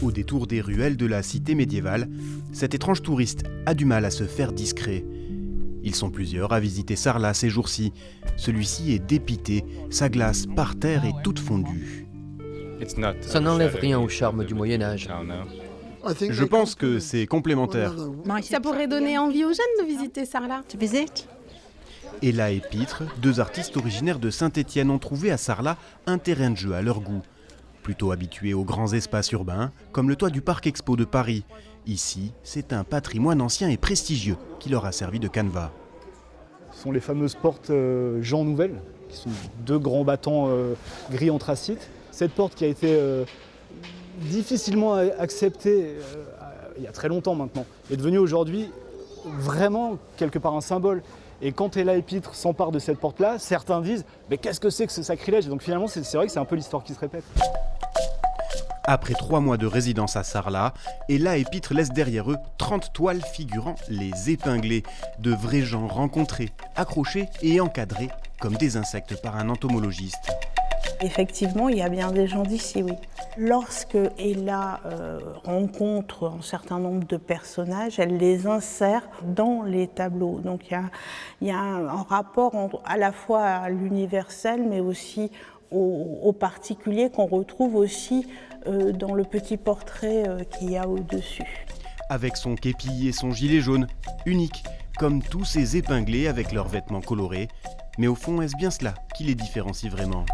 Au détour des ruelles de la cité médiévale, cet étrange touriste a du mal à se faire discret. Ils sont plusieurs à visiter Sarlat ces jours-ci. Celui-ci est dépité, sa glace par terre est toute fondue. Ça n'enlève rien au charme du Moyen-Âge. Je pense que c'est complémentaire. Ça pourrait donner envie aux jeunes de visiter Sarlat. Ella et Pitre, deux artistes originaires de Saint-Étienne, ont trouvé à Sarlat un terrain de jeu à leur goût. Plutôt habitués aux grands espaces urbains, comme le toit du Parc Expo de Paris. Ici, c'est un patrimoine ancien et prestigieux qui leur a servi de canevas. Ce sont les fameuses portes Jean Nouvel, qui sont deux grands battants gris anthracite. Cette porte qui a été difficilement acceptée il y a très longtemps maintenant, est devenue aujourd'hui vraiment quelque part un symbole. Et quand Ella et Pitre s'emparent de cette porte-là, certains disent « mais qu'est-ce que c'est que ce sacrilège ?» Donc finalement, c'est vrai que c'est un peu l'histoire qui se répète. Après 3 mois de résidence à Sarlat, Ella et Pitre laissent derrière eux 30 toiles figurant les épinglés, de vrais gens rencontrés, accrochés et encadrés comme des insectes par un entomologiste. Effectivement, il y a bien des gens d'ici, oui. Lorsque Ella rencontre un certain nombre de personnages, elle les insère dans les tableaux. Donc il y a un rapport à la fois à l'universel, mais aussi au particulier qu'on retrouve aussi dans le petit portrait qu'il y a au-dessus. Avec son képi et son gilet jaune, unique, comme tous ces épinglés avec leurs vêtements colorés. Mais au fond, est-ce bien cela qui les différencie vraiment ?